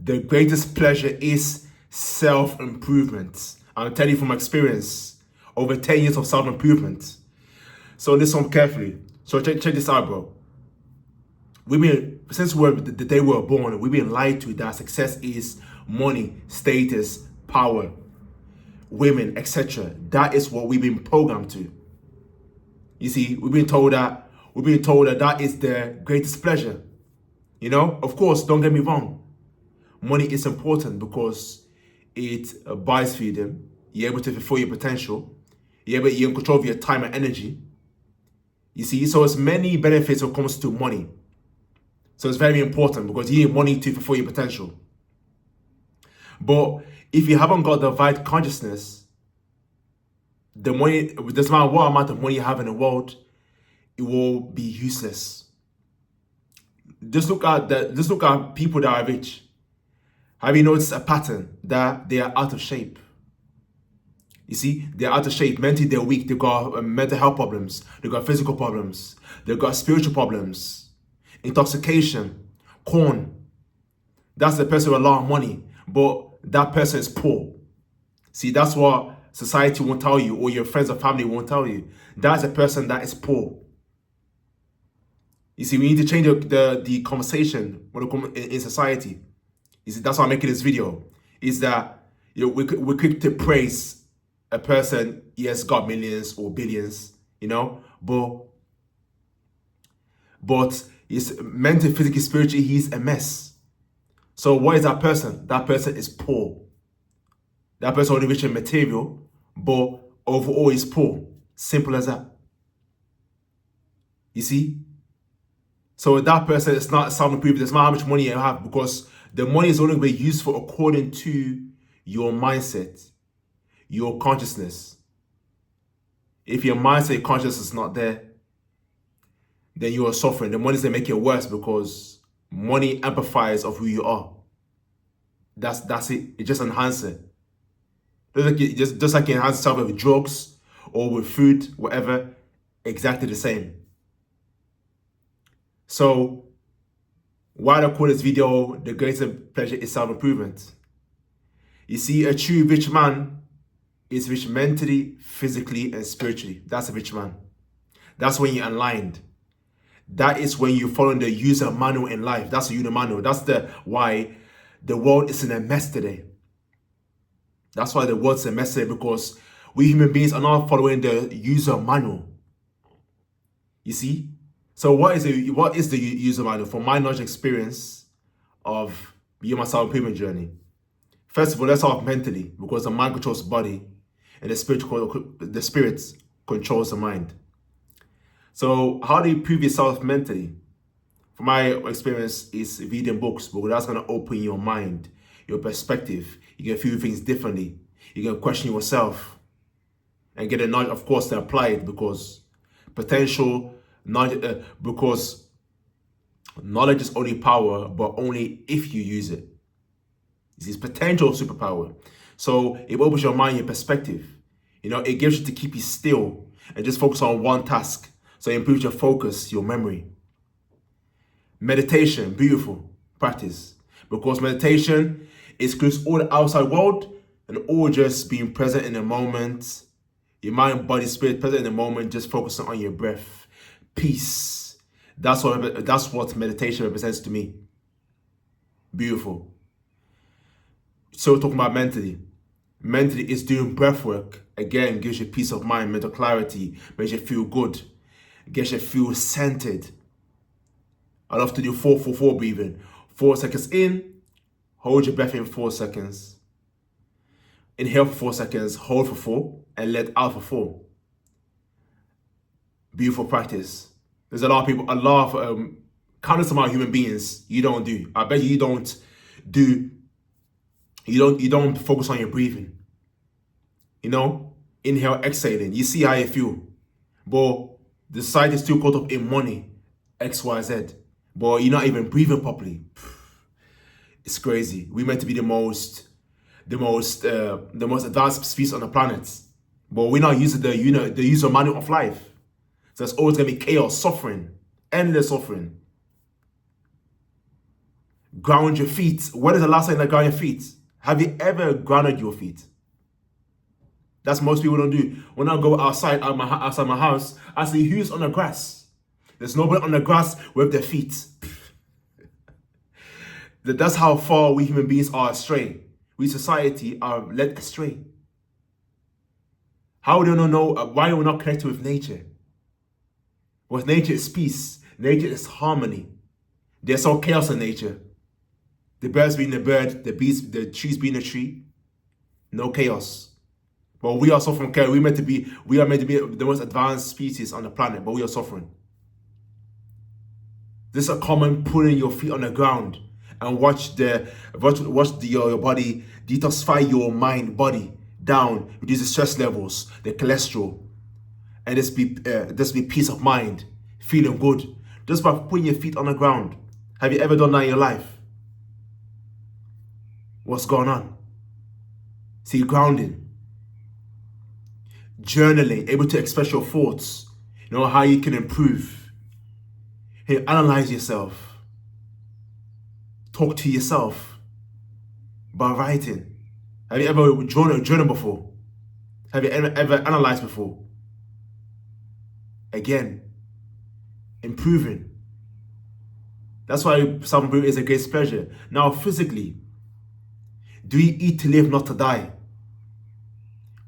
the greatest pleasure is self-improvement. I'm telling you from experience, over 10 years of self-improvement. So listen carefully. So check this out, bro. Since the day we were born, we've been lied to that success is money, status, power, women, etc. That is what we've been programmed to. You see, we've been told that that is the greatest pleasure. You know, of course, don't get me wrong. Money is important because it buys freedom. You're able to fulfill your potential. You're in control of your time and energy. You see, so it's many benefits when it comes to money. So it's very important because you need money to fulfill your potential. But if you haven't got the right consciousness, the money, doesn't matter what amount of money you have in the world, it will be useless. Just look at people that are rich. Have you noticed a pattern that they are out of shape? You see, they're out of shape. Mentally, they're weak. They've got mental health problems. They've got physical problems. They've got spiritual problems. Intoxication. Corn. That's the person with a lot of money. But that person is poor. See, that's what society won't tell you, or your friends or family won't tell you. That's a person that is poor. You see, we need to change the conversation when it comes in society. You see, that's why I'm making this video. Is that, you know, we're quick to praise a person, yes, got millions or billions, you know, but he's mentally, physically, spiritually, he's a mess. So what is that person? That person is poor. That person only rich in material, but overall is poor. Simple as that. You see? So that person is not self-improvement. It's not how much money you have, because the money is only going to be useful according to your mindset, your consciousness. If your mindset, consciousness is not there, then you are suffering. The money is going to make it worse because money amplifies of who you are. That's it. It just enhances it. Just like you enhance yourself with drugs or with food, whatever, exactly the same. So, why I call this video, the greatest pleasure is self-improvement. You see, a true rich man is rich mentally, physically, and spiritually. That's a rich man. That's when you're aligned. That is when you're following the user manual in life. That's the user manual. That's why the world is in a mess today. That's why the world's a mess today, because we human beings are not following the user manual. You see? So what is the user manual? From my knowledge and experience of me my self-improvement journey. First of all, let's start mentally, because the mind controls the body and the spirit controls the mind. So how do you improve yourself mentally? From my experience, is reading books, because that's going to open your mind, your perspective. You can view things differently. You can question yourself and get a knowledge, of course, to apply it, because because knowledge is only power, but only if you use it. It's potential superpower. So it opens your mind, your perspective. You know, it gives you to keep you still and just focus on one task. So it improves your focus, your memory. Meditation, beautiful practice, because meditation excludes all the outside world and all just being present in the moment. Your mind, body, spirit, present in the moment, just focusing on your breath. Peace. That's what meditation represents to me. Beautiful. So talking about mentally. Mentally is doing breath work. Again, gives you peace of mind, mental clarity, makes you feel good, gets you feel centered. I love to do 4-4-4 breathing. 4 seconds in, hold your breath in 4 seconds. Inhale for 4 seconds, hold for 4, and let out for 4. Beautiful practice. There's a lot of countless amount of human beings you don't do. I bet you don't focus on your breathing. You know, inhale, exhaling. You see how you feel. But the society is still caught up in money, X, Y, Z. But you're not even breathing properly. It's crazy. We're meant to be the most advanced species on the planet, but we're not using the user manual of life. So there's always gonna be chaos, suffering, endless suffering. Ground your feet. When is the last time you ground your feet? Have you ever grounded your feet? That's most people don't do. When I go outside my house, I see who's on the grass. There's nobody on the grass with their feet. That's how far we human beings are astray. We society are led astray. How do you know why we're not connected with nature? Because nature is peace. Nature is harmony. There's no chaos in nature. The birds being the bird, the trees being the tree. No chaos. But we are suffering chaos. We are meant to be the most advanced species on the planet, but we are suffering. This is a common putting your feet on the ground and watch your body detoxify your mind, body down, reduce the stress levels, the cholesterol, and just be peace of mind, feeling good, just by putting your feet on the ground. Have you ever done that in your life? What's going on? See, grounding, journaling, able to express your thoughts, how you can improve. Hey, analyze yourself. Talk to yourself by writing. Have you ever journaled before? Have you ever analyzed before? Again, improving. That's why self-improvement is a great pleasure. Now, physically, do you eat to live, not to die?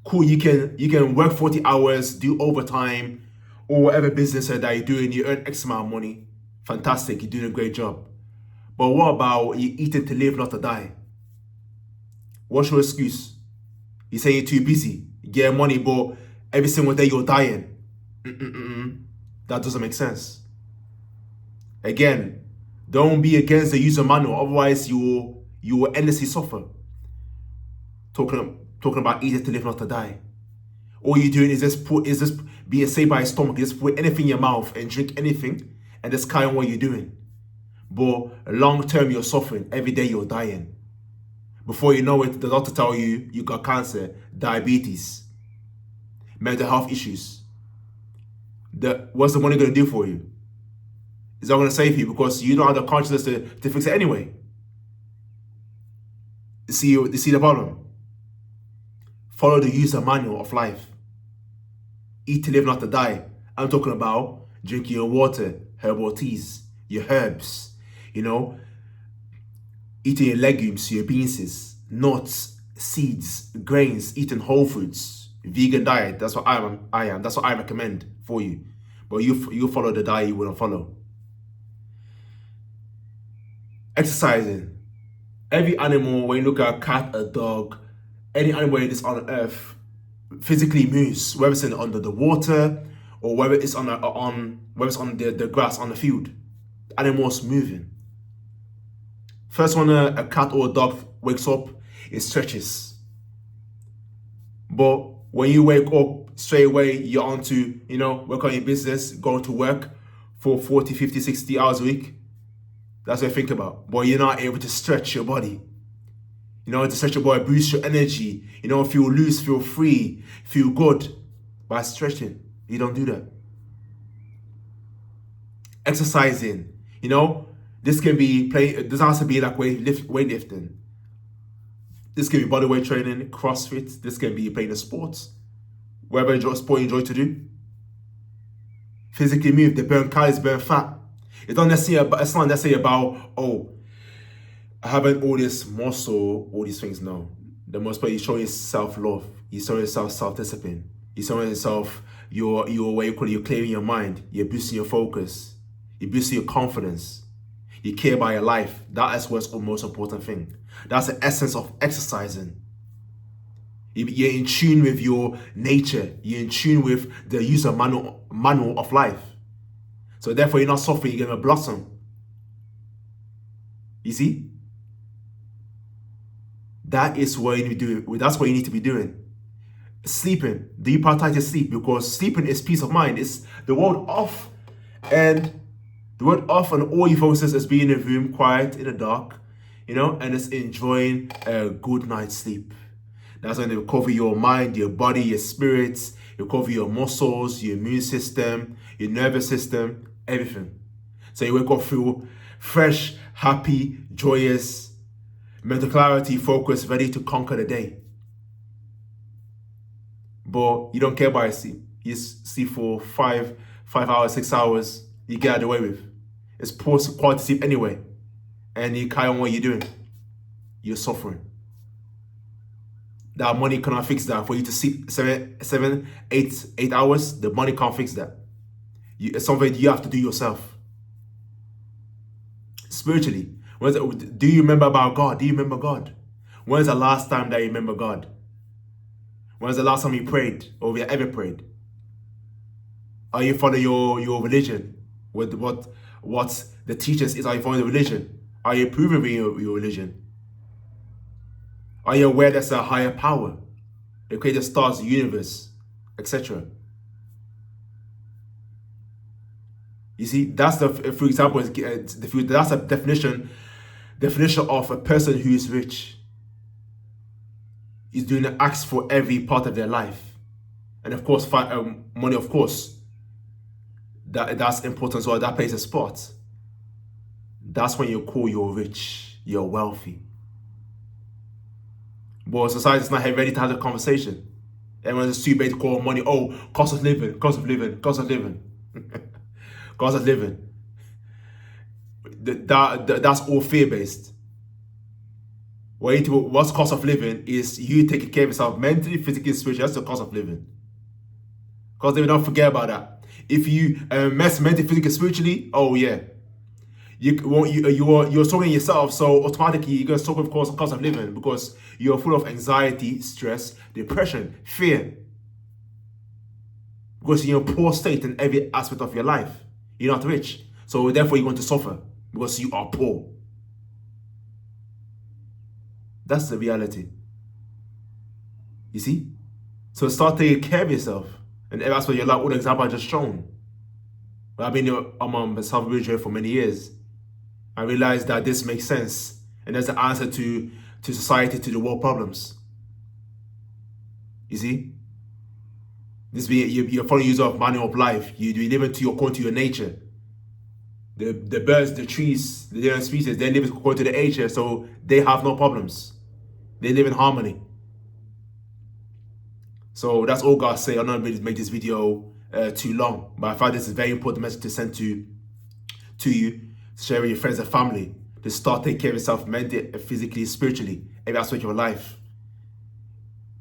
Cool, you can work 40 hours, do overtime, or whatever business that you're doing, you earn X amount of money. Fantastic, you're doing a great job. But what about you eating to live, not to die? What's your excuse? You say you're too busy, you get money, but every single day you're dying. That doesn't make sense. Again, don't be against the user manual, otherwise you will endlessly suffer. Talking about eating to live, not to die. All you're doing is just be saved by your stomach. Just put anything in your mouth and drink anything and just carry on what you're doing. But long term, you're suffering. Every day you're dying. Before you know it, the doctor tell you got cancer, diabetes, mental health issues. What's the money going to do for you? It's not going to save you because you don't have the consciousness to fix it anyway. You see the problem? Follow the user manual of life. Eat to live, not to die. I'm talking about drinking your water, herbal teas, your herbs, eating your legumes, your beans, nuts, seeds, grains, eating whole foods, vegan diet. That's what I am. That's what I recommend for you. But you follow the diet you wouldn't follow. Exercising. Every animal, when you look at a cat, a dog, any animal that is on earth physically moves, whether it's under the water or whether it's on the grass on the field. Animals moving. First, when a cat or a dog wakes up, it stretches. But when you wake up straight away, you're on to work on your business, going to work for 40, 50, 60 hours a week. That's what I think about. But you're not able to stretch your body. To stretch your body, boost your energy, feel loose, feel free, feel good by stretching. You don't do that. Exercising, this can be this has to be like weightlifting. This can be bodyweight training, CrossFit. This can be playing a sport, whatever sport you enjoy to do. Physically move, they burn calories, burn fat. It's not necessarily about, having all this muscle, all these things. No. The most part, you show yourself love. You show yourself self-discipline. You show yourself you're clearing your mind. You're boosting your focus. You're boosting your confidence. You care about your life. That is what's the most important thing. That's the essence of exercising. You're in tune with your nature. You're in tune with the user manual of life. So therefore, you're not suffering. You're going to blossom. You see? That is what you need to do. That's what you need to be doing. Sleeping. Do you prioritize your sleep? Because sleeping is peace of mind. It's the word off. And the word off, and all you focus is being in a room, quiet, in the dark, and just enjoying a good night's sleep. That's when they recover your mind, your body, your spirits, recover your muscles, your immune system, your nervous system, everything. So you wake up, feel fresh, happy, joyous, mental clarity, focus, ready to conquer the day. But you don't care about your sleep. You sleep for 5 hours, 6 hours, you get out of the way with. It's poor quality sleep anyway. And you carry on what you're doing. You're suffering. That money cannot fix that. For you to sleep 8 hours, the money can't fix that. It's something you have to do yourself. Spiritually, do you remember about God? Do you remember God? When's the last time that you remember God? When's the last time you prayed, or have you ever prayed? Are you following your religion? With what the teachers is? Are you following the religion? Are you approving of your religion? Are you aware there's a higher power? The creator stars, the universe, etc. You see, that's for example, that's a definition of a person who is rich. Is doing the acts for every part of their life, and of course, money. Of course, that's important. So that plays a spot. That's when you're rich, you're wealthy. But society's not ready to have the conversation. Everyone's too big to call money. Oh, cost of living, cost of living, cost of living, cost of living. That's all fear-based. What's cost of living is you taking care of yourself mentally, physically, spiritually. That's the cost of living. Because they don't forget about that. If you mess mentally, physically, spiritually, oh yeah, you're struggling yourself. So automatically you're gonna struggle with cost of living because you're full of anxiety, stress, depression, fear. Because you're in a poor state in every aspect of your life. You're not rich, so therefore you're going to suffer because you are poor. That's the reality. You see? So start taking care of yourself. And that's what you're like, all the example I just shown. I've been a self-religious for many years. I realized that this makes sense. And there's the answer to society, to the world problems. You see? You're following user of manual of life. You live according to your nature. The birds, the trees, the different species, they live according to the nature, so they have no problems. They live in harmony. So that's all God say. I'm not going to make this video too long, but I find this is a very important message to send to you, to share with your friends and family, to start taking care of yourself mentally, physically, spiritually, every aspect of your life.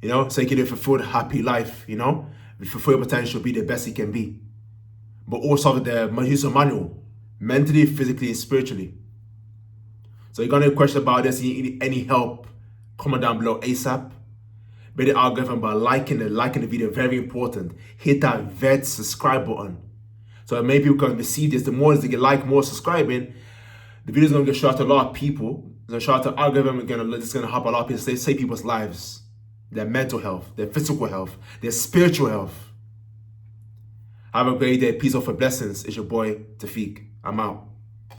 You know, so you can live a fulfilled, happy life, you know, with fulfill your potential, be the best you can be. But also the user manual, mentally, physically, and spiritually. So you got any question about this, you need any help, comment down below ASAP. Beat the algorithm by liking the video, very important. Hit that red subscribe button. So many people can receive this. The more they get like, more subscribing, the video is gonna get shout out to a lot of people. It's gonna shout out to the algorithm, it's gonna help a lot of people save people's lives, their mental health, their physical health, their spiritual health. Have a great day. Peace, of blessings. It's your boy Tafiq. I'm out.